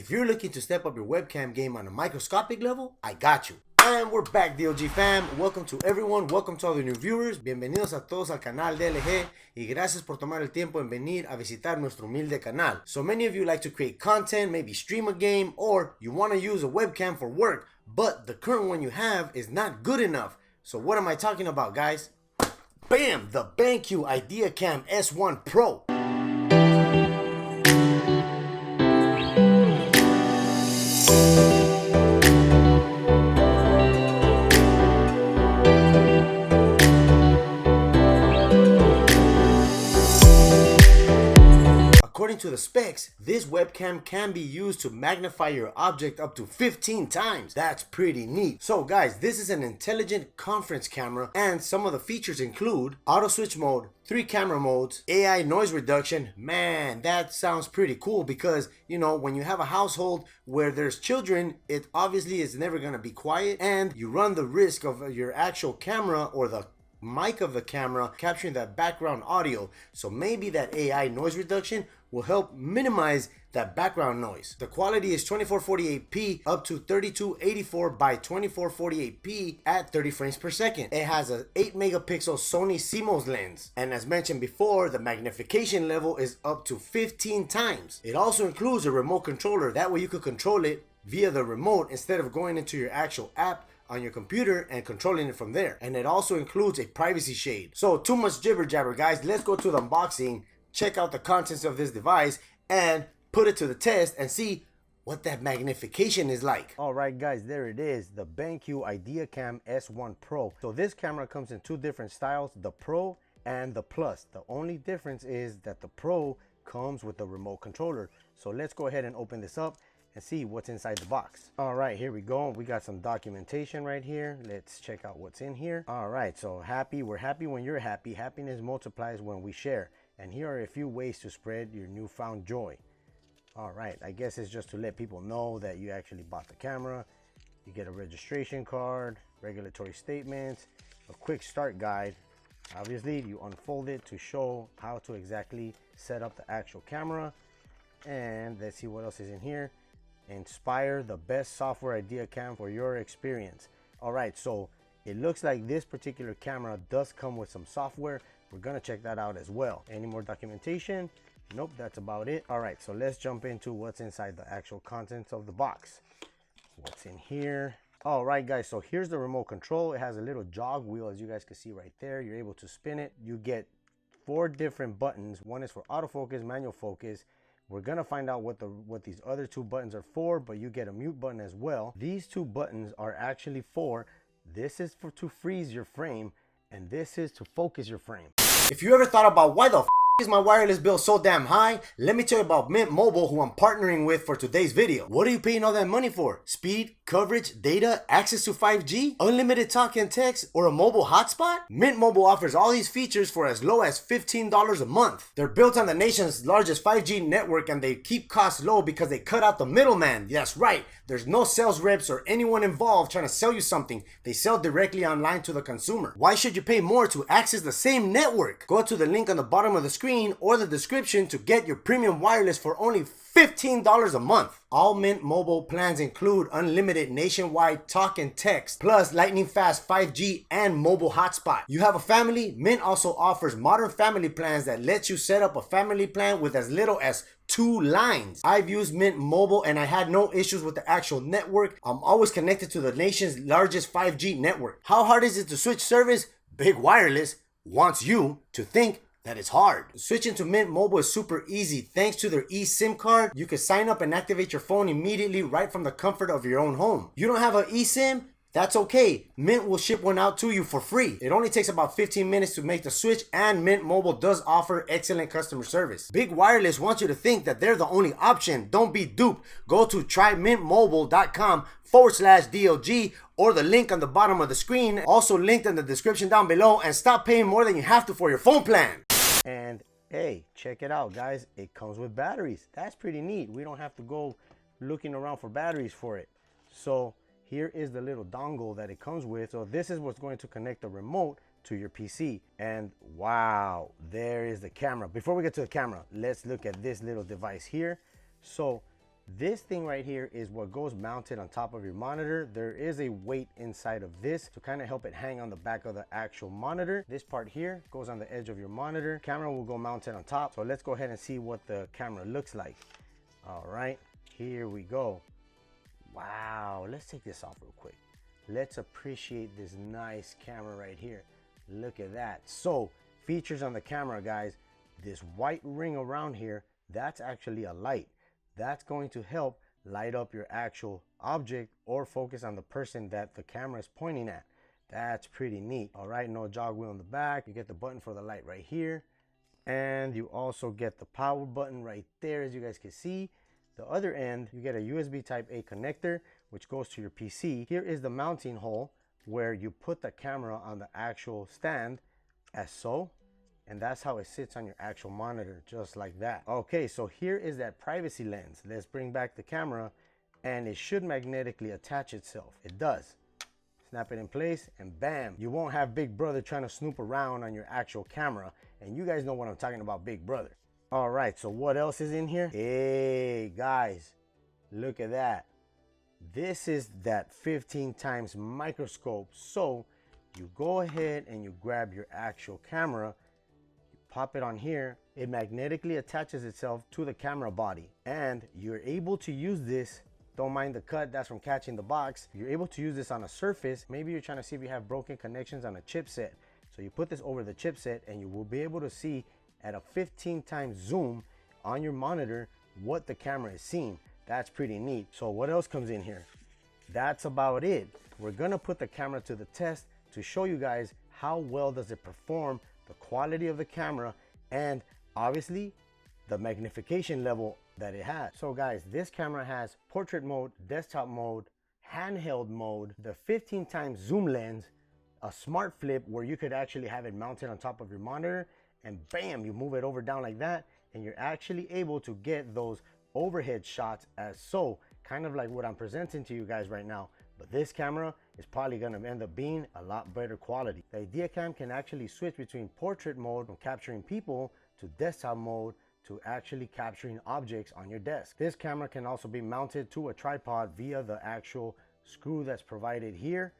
If you're looking to step up your webcam game on a microscopic level, I got you. And we're back, DLG fam. Welcome to everyone. Welcome to all the new viewers. Bienvenidos a todos al canal de LG y gracias por tomar el tiempo en venir a visitar nuestro humilde canal. So many of you like to create content, maybe stream a game, or you want to use a webcam for work, but the current one you have is not good enough. So what am I talking about, guys? Bam! The BenQ IdeaCam S1 Pro. According to the specs, this webcam can be used to magnify your object up to 15 times. That's pretty neat. So guys, this is an intelligent conference camera, and some of the features include auto switch mode, 3 camera modes, AI noise reduction. Man, that sounds pretty cool because, you know, when you have a household where there's children, it obviously is never going to be quiet, and you run the risk of your actual camera or the mic of the camera capturing that background audio. So maybe that AI noise reduction will help minimize that background noise. The quality is 2448p up to 3284 by 2448p at 30 frames per second. It has an 8 megapixel Sony CMOS lens, and as mentioned before, the magnification level is up to 15 times. It also includes a remote controller. That way you could control it via the remote instead of going into your actual app on your computer and controlling it from there. And it also includes a privacy shade. So too much jibber jabber, guys. Let's go to the unboxing, check out the contents of this device, and put it to the test and see what that magnification is like. All right, guys, there it is, the BenQ IdeaCam S1 Pro. So this camera comes in 2 different styles, the Pro and the Plus. The only difference is that the Pro comes with a remote controller. So let's go ahead and open this up and see what's inside the box. All right, here we go. We got some documentation right here. Let's check out what's in here. All right, so we're happy when you're happy. Happiness multiplies when we share. And here are a few ways to spread your newfound joy. All right, I guess it's just to let people know that you actually bought the camera. You get a registration card, regulatory statements, a quick start guide. Obviously, you unfold it to show how to exactly set up the actual camera. And let's see what else is in here. Inspire the best software idea cam for your experience. All right, so it looks like this particular camera does come with some software. We're gonna check that out as well. Any more documentation? Nope, that's about it. All right, so let's jump into what's inside the actual contents of the box. What's in here? All right, guys, so here's the remote control. It has a little jog wheel, as you guys can see right there. You're able to spin it. You get 4 different buttons. One is for autofocus, manual focus. We're gonna find out what these other 2 buttons are for, but you get a mute button as well. These 2 buttons are actually this is to freeze your frame, and this is to focus your frame. If you ever thought about why the is my wireless bill so damn high, let me tell you about Mint Mobile, who I'm partnering with for today's video. What are you paying all that money for? Speed, coverage, data, access to 5G, unlimited talk and text, or a mobile hotspot? Mint Mobile offers all these features for as low as $15 a month. They're built on the nation's largest 5G network, and they keep costs low because they cut out the middleman. That's right, there's no sales reps or anyone involved trying to sell you something. They sell directly online to the consumer. Why should you pay more to access the same network? Go to the link on the bottom of the screen or the description to get your premium wireless for only $15 a month. All Mint Mobile plans include unlimited nationwide talk and text, plus lightning fast 5G and mobile hotspot. You have a family? Mint also offers modern family plans that lets you set up a family plan with as little as 2 lines. I've used Mint Mobile and I had no issues with the actual network. I'm always connected to the nation's largest 5G network. How hard is it to switch service? Big Wireless wants you to think that it's hard. Switching to Mint Mobile is super easy. Thanks to their eSIM card, you can sign up and activate your phone immediately right from the comfort of your own home. You don't have an eSIM? That's okay. Mint will ship one out to you for free. It only takes about 15 minutes to make the switch, and Mint Mobile does offer excellent customer service. Big Wireless wants you to think that they're the only option. Don't be duped. Go to trymintmobile.com/DLG or the link on the bottom of the screen, also linked in the description down below, and stop paying more than you have to for your phone plan. And hey, check it out, guys. It comes with batteries. That's pretty neat. We don't have to go looking around for batteries for it. So here is the little dongle that it comes with. So this is what's going to connect the remote to your PC. And wow, there is the camera. Before we get to the camera, let's look at this little device here. So This thing right here is what goes mounted on top of your monitor. There is a weight inside of this to kind of help it hang on the back of the actual monitor. This part here goes on the edge of your monitor. Camera will go mounted on top. So let's go ahead and see what the camera looks like. All right, here we go. Wow, let's take this off real quick. Let's appreciate this nice camera right here. Look at that. So features on the camera, guys, this white ring around here, that's actually a light. That's going to help light up your actual object or focus on the person that the camera is pointing at. That's pretty neat. All right, no jog wheel in the back. You get the button for the light right here. And you also get the power button right there, as you guys can see. The other end, you get a USB type A connector, which goes to your PC. Here is the mounting hole where you put the camera on the actual stand as so. And that's how it sits on your actual monitor, just like that. Okay, so here is that privacy lens. Let's bring back the camera, and it should magnetically attach itself. It does. Snap it in place, and bam, you won't have Big Brother trying to snoop around on your actual camera. And you guys know what I'm talking about, Big Brother. All right, so what else is in here? Hey, guys, look at that. This is that 15 times microscope. So you go ahead and you grab your actual camera, pop it on here, it magnetically attaches itself to the camera body, and you're able to use this. Don't mind the cut, that's from catching the box. You're able to use this on a surface. Maybe you're trying to see if you have broken connections on a chipset. So you put this over the chipset and you will be able to see at a 15 times zoom on your monitor what the camera is seeing. That's pretty neat. So what else comes in here? That's about it. We're gonna put the camera to the test to show you guys how well does it perform, the quality of the camera, and obviously the magnification level that it has. So guys, this camera has portrait mode, desktop mode, handheld mode, the 15 times zoom lens, a smart flip where you could actually have it mounted on top of your monitor, and bam, you move it over down like that, and you're actually able to get those overhead shots as so, kind of like what I'm presenting to you guys right now. But this camera is probably going to end up being a lot better quality. The IdeaCam can actually switch between portrait mode from capturing people to desktop mode to actually capturing objects on your desk. This camera can also be mounted to a tripod via the actual screw that's provided here.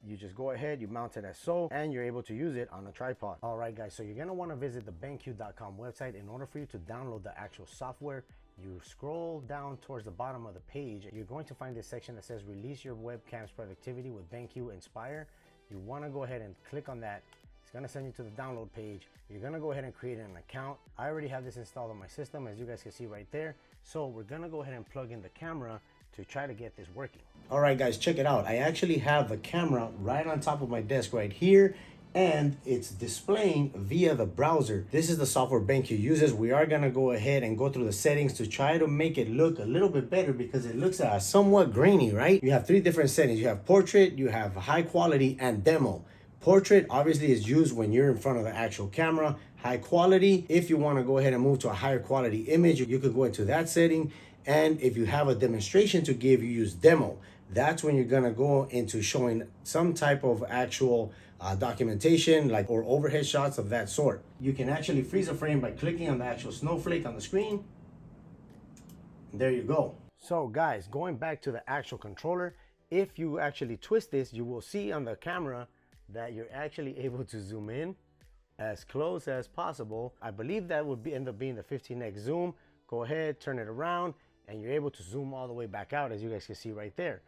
You just go ahead, you mount it as so, and you're able to use it on a tripod. All right, guys, so you're going to want to visit the BenQ.com website. In order for you to download the actual software, you scroll down towards the bottom of the page. You're going to find this section that says release your webcam's productivity with BenQ Inspire. You want to go ahead and click on that. It's going to send you to the download page. You're going to go ahead and create an account. I already have this installed on my system, as you guys can see right there. So we're going to go ahead and plug in the camera to try to get this working. All right, guys, check it out. I actually have the camera right on top of my desk right here, and it's displaying via the browser. This is the software BenQ uses. We are gonna go ahead and go through the settings to try to make it look a little bit better because it looks somewhat grainy, right? You have three different settings. You have portrait, you have high quality, and demo. Portrait obviously is used when you're in front of the actual camera. High quality, if you wanna go ahead and move to a higher quality image, you could go into that setting. And if you have a demonstration to give, you use demo. That's when you're gonna go into showing some type of actual documentation, like or overhead shots of that sort. You can actually freeze a frame by clicking on the actual snowflake on the screen. There you go. So guys, going back to the actual controller, if you actually twist this, you will see on the camera that you're actually able to zoom in as close as possible. I believe that would end up being the 15x zoom. Go ahead, turn it around, and you're able to zoom all the way back out, as you guys can see right there.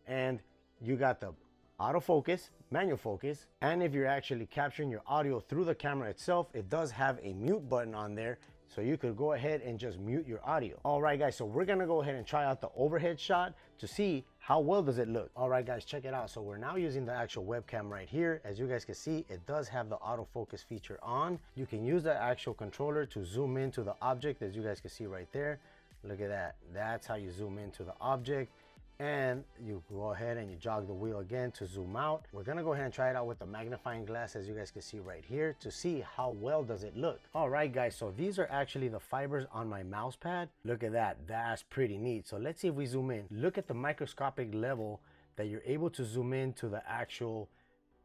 And you got the autofocus, manual focus, and if you're actually capturing your audio through the camera itself, it does have a mute button on there, so you could go ahead and just mute your audio. All right, guys, so we're gonna go ahead and try out the overhead shot to see how well does it look. All right, guys, check it out. So we're now using the actual webcam right here. As you guys can see, it does have the autofocus feature on. You can use the actual controller to zoom into the object, as you guys can see right there. Look at that. That's how you zoom into the object. And you go ahead and you jog the wheel again to zoom out. We're gonna go ahead and try it out with the magnifying glass, as you guys can see right here, to see how well does it look. All right, guys, so these are actually the fibers on my mouse pad. Look at that. That's pretty neat. So let's see if we zoom in. Look at the microscopic level that you're able to zoom in to the actual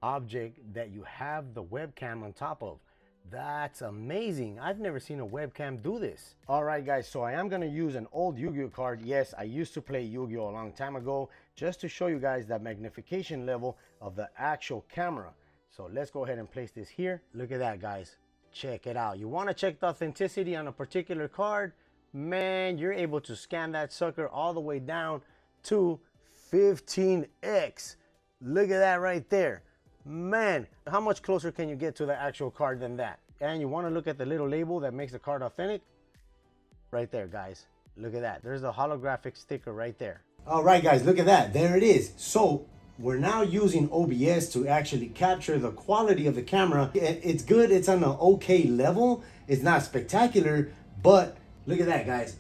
object that you have the webcam on top of. That's amazing. I've never seen a webcam do this. All right, guys, so I am gonna use an old Yu-Gi-Oh card. Yes, I used to play Yu-Gi-Oh a long time ago, just to show you guys that magnification level of the actual camera. So let's go ahead and place this here. Look at that, guys. Check it out. You wanna check the authenticity on a particular card? Man, you're able to scan that sucker all the way down to 15x. Look at that right there. Man, how much closer can you get to the actual card than that? And you want to look at the little label that makes the card authentic? Right there, guys. Look at that. There's the holographic sticker right there. All right, guys, look at that. There it is. So we're now using OBS to actually capture the quality of the camera. It's good. It's on an okay level. It's not spectacular, but look at that, guys.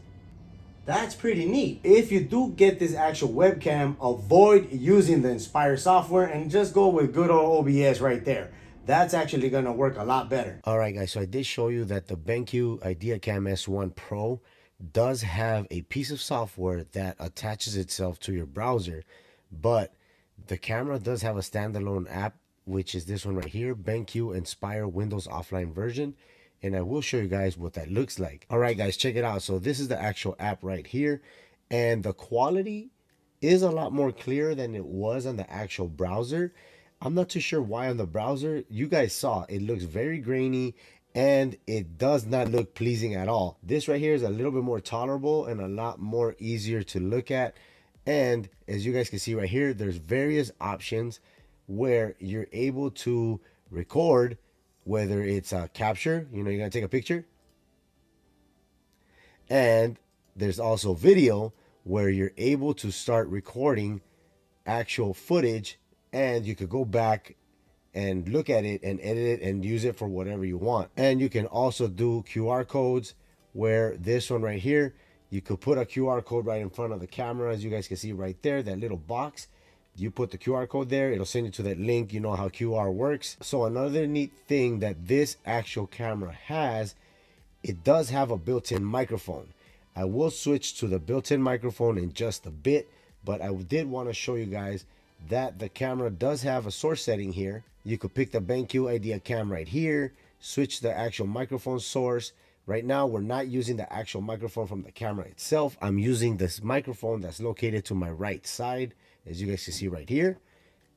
That's pretty neat. If you do get this actual webcam, avoid using the Inspire software and just go with good old OBS right there. That's actually gonna work a lot better. All right, guys, so I did show you that the BenQ IdeaCam S1 Pro does have a piece of software that attaches itself to your browser, but the camera does have a standalone app, which is this one right here, BenQ Inspire Windows Offline version. And I will show you guys what that looks like. All right, guys, check it out. So this is the actual app right here. And the quality is a lot more clear than it was on the actual browser. I'm not too sure why on the browser. You guys saw it looks very grainy and it does not look pleasing at all. This right here is a little bit more tolerable and a lot more easier to look at. And as you guys can see right here, there's various options where you're able to record, whether it's a capture, you know, you're gonna take a picture. And there's also video where you're able to start recording actual footage, and you could go back and look at it and edit it and use it for whatever you want. And you can also do QR codes, where this one right here, you could put a QR code right in front of the camera, as you guys can see right there, that little box. You put the QR code there, it'll send you to that link. You know how QR works. So another neat thing that this actual camera has, it does have a built-in microphone. I will switch to the built-in microphone in just a bit, but I did want to show you guys that the camera does have a source setting here. You could pick the BenQ IdeaCam right here, switch the actual microphone source. Right now, we're not using the actual microphone from the camera itself. I'm using this microphone that's located to my right side, as you guys can see right here.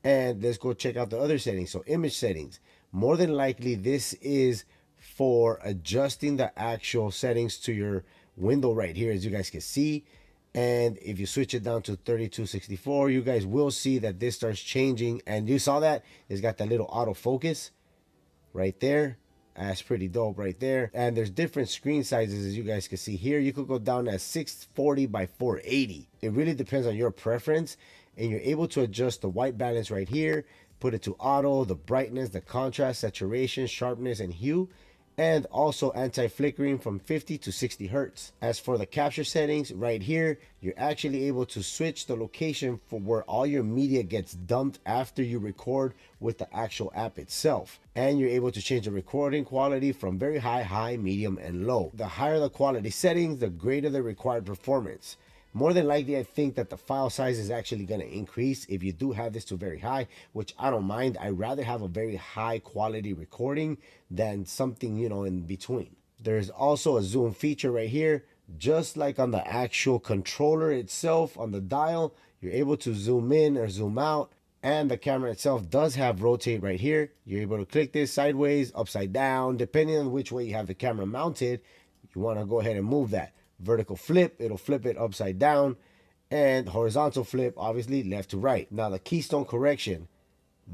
And let's go check out the other settings. So image settings, more than likely this is for adjusting the actual settings to your window right here, as you guys can see. And if you switch it down to 3264, you guys will see that this starts changing. And you saw that it's got that little autofocus right there. That's pretty dope right there. And there's different screen sizes, as you guys can see here. You could go down at 640 by 480. It really depends on your preference. And you're able to adjust the white balance right here, put it to auto, the brightness, the contrast, saturation, sharpness, and hue, and also anti-flickering from 50 to 60 hertz. As for the capture settings right here, you're actually able to switch the location for where all your media gets dumped after you record with the actual app itself. And you're able to change the recording quality from very high, medium, and low. The higher the quality settings, the greater the required performance. More than likely, I think that the file size is actually going to increase if you do have this to very high, which I don't mind. I'd rather have a very high quality recording than something, you know, in between. There's also a zoom feature right here, just like on the actual controller itself on the dial. You're able to zoom in or zoom out, and the camera itself does have rotate right here. You're able to click this sideways, upside down, depending on which way you have the camera mounted. You want to go ahead and move that. Vertical flip, it'll flip it upside down, and horizontal flip, obviously left to right. Now the keystone correction,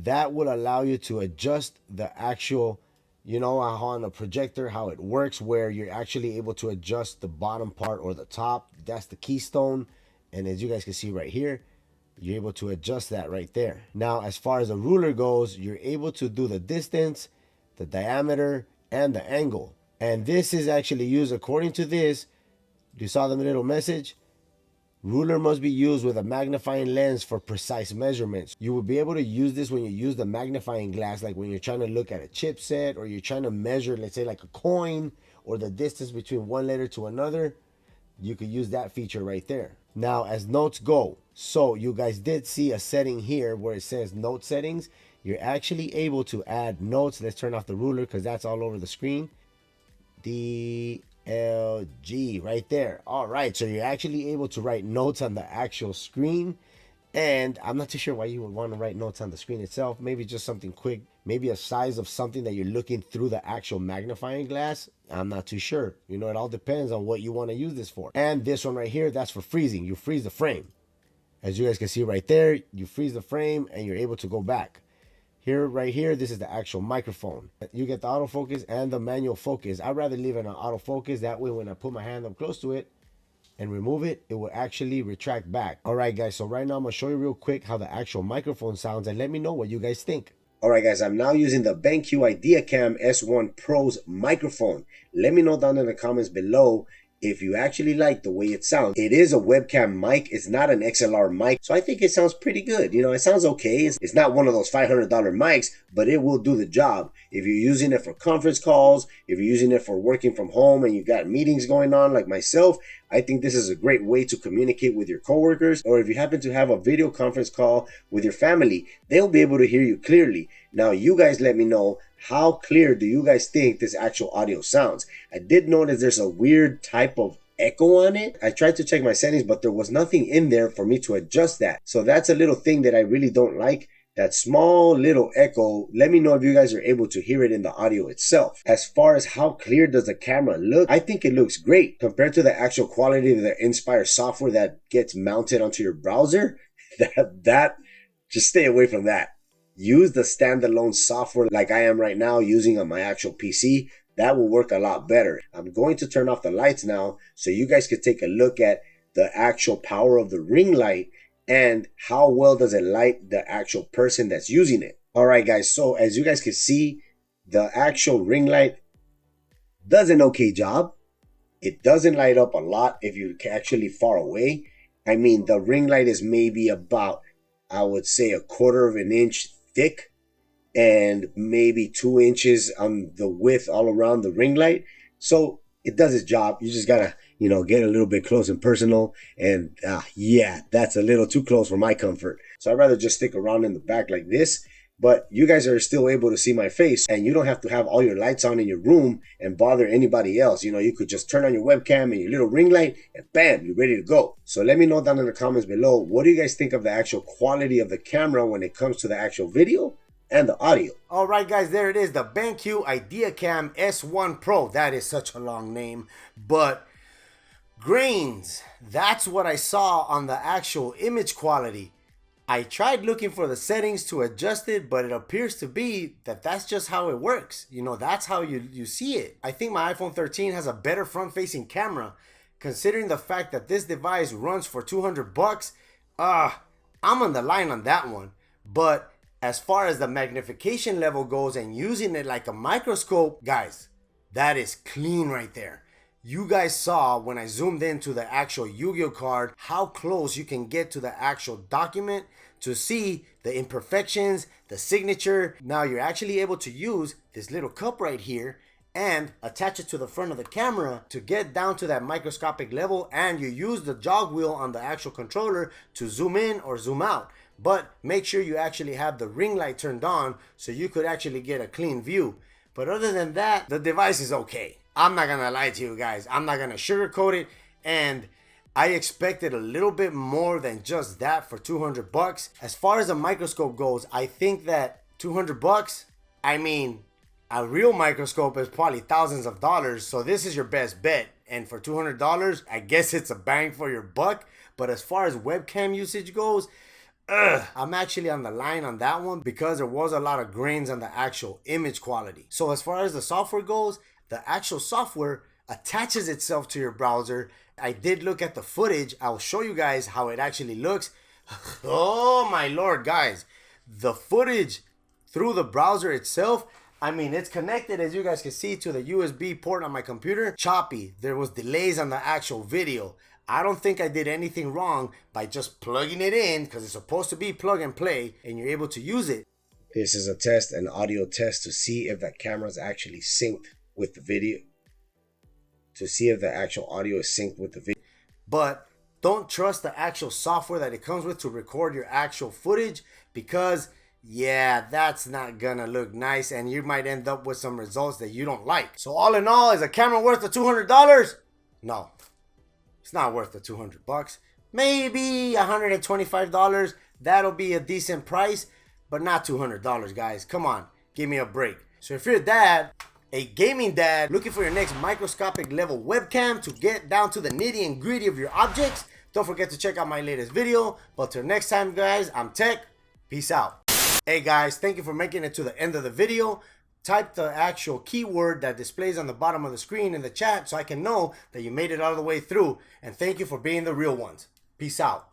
that will allow you to adjust the actual, you know, on a projector, how it works, where you're actually able to adjust the bottom part or the top. That's the keystone. And as you guys can see right here, you're able to adjust that right there. Now, as far as the ruler goes, you're able to do the distance, the diameter, and the angle. And this is actually used according to this. You saw the little message? Ruler must be used with a magnifying lens for precise measurements. You will be able to use this when you use the magnifying glass, like when you're trying to look at a chipset, or you're trying to measure, let's say, like a coin, or the distance between one letter to another. You could use that feature right there. Now, as notes go, so you guys did see a setting here where it says note settings. you're actually able to add notes. Let's turn off the ruler because that's all over the screen. DLG right there. All right, so you're actually able to write notes on the actual screen. And I'm not too sure why you would want to write notes on the screen itself. Maybe just something quick, maybe a size of something that you're looking through the actual magnifying glass. I'm not too sure. You know, it all depends on what you want to use this for. And this one right here, that's for freezing. You freeze the frame. As you guys can see right there, you freeze the frame and you're able to go back. Here, right here, this is the actual microphone. You get the autofocus and the manual focus. I'd rather leave it on autofocus. That way, when I put my hand up close to it and remove it, it will actually retract back. All right, guys, so right now I'm gonna show you real quick how the actual microphone sounds and let me know what you guys think. All right, guys, I'm now using the BenQ IdeaCam S1 Pro's microphone. Let me know down in the comments below if you actually like the way it sounds. It is a webcam mic. It's not an XLR mic, so I think it sounds pretty good. You know, it sounds okay. It's not one of those $500 mics, but it will do the job. If you're using it for conference calls, if you're using it for working from home and you got meetings going on like myself, I think this is a great way to communicate with your coworkers, or if you happen to have a video conference call with your family, they'll be able to hear you clearly. Now, you guys let me know, how clear do you guys think this actual audio sounds? I did notice there's a weird type of echo on it. I tried to check my settings, but there was nothing in there for me to adjust that. So that's a little thing that I really don't like. That small little echo. Let me know if you guys are able to hear it in the audio itself. As far as how clear does the camera look, I think it looks great compared to the actual quality of the Inspire software that gets mounted onto your browser. That just stay away from that. Use the standalone software like I am right now using on my actual PC. That will work a lot better. I'm going to turn off the lights now so you guys can take a look at the actual power of the ring light and how well does it light the actual person that's using it. All right, guys, so as you guys can see, the actual ring light does an okay job. It doesn't light up a lot if you're actually far away. I mean, the ring light is maybe about, I would say, 1/4 of an inch thick and maybe 2 inches on the width all around the ring light. So it does its job. You just gotta, get a little bit close and personal. And yeah, that's a little too close for my comfort. So I'd rather just stick around in the back like this. But you guys are still able to see my face, and you don't have to have all your lights on in your room and bother anybody else. You could just turn on your webcam and your little ring light and bam, you're ready to go. So let me know down in the comments below, what do you guys think of the actual quality of the camera when it comes to the actual video and the audio? All right, guys, there it is, the BenQ IdeaCam S1 Pro. That is such a long name, but grains, that's what I saw on the actual image quality. I tried looking for the settings to adjust it, but it appears to be that that's just how it works. That's how you see it. I think my iPhone 13 has a better front-facing camera, considering the fact that this device runs for $200. I'm on the line on that one. But as far as the magnification level goes and using it like a microscope, guys, that is clean right there. You guys saw when I zoomed into the actual Yu-Gi-Oh card how close you can get to the actual document to see the imperfections, the signature. Now you're actually able to use this little cup right here and attach it to the front of the camera to get down to that microscopic level, and you use the jog wheel on the actual controller to zoom in or zoom out. But make sure you actually have the ring light turned on so you could actually get a clean view. But other than that, the device is okay. I'm not gonna lie to you guys. I'm not gonna sugarcoat it, and I expected a little bit more than just that for $200. As far as a microscope goes, I think that $200, I mean, a real microscope is probably thousands of dollars, so this is your best bet. And for $200, I guess it's a bang for your buck. But as far as webcam usage goes, I'm actually on the line on that one because there was a lot of grains on the actual image quality. So as far as the software goes, the actual software attaches itself to your browser. I did look at the footage. I'll show you guys how it actually looks. Oh my lord, guys. The footage through the browser itself, I mean, it's connected, as you guys can see, to the USB port on my computer. Choppy. There was delays on the actual video. I don't think I did anything wrong by just plugging it in, because it's supposed to be plug and play and you're able to use it. This is a test, an audio test, to see if the camera's actually synced with the video, to see if the actual audio is synced with the video. But don't trust the actual software that it comes with to record your actual footage, because yeah, that's not gonna look nice, and you might end up with some results that you don't like. So all in all, is a camera worth the $200? No, it's not worth the 200 bucks. Maybe $125. That'll be a decent price, but not $200, guys. Come on, give me a break. So if you're a dad, a gaming dad, looking for your next microscopic level webcam to get down to the nitty and gritty of your objects, don't forget to check out my latest video. But till next time, guys, I'm tEcK. Peace out. Hey guys, thank you for making it to the end of the video. Type the actual keyword that displays on the bottom of the screen in the chat so I can know that you made it all the way through. And thank you for being the real ones. Peace out.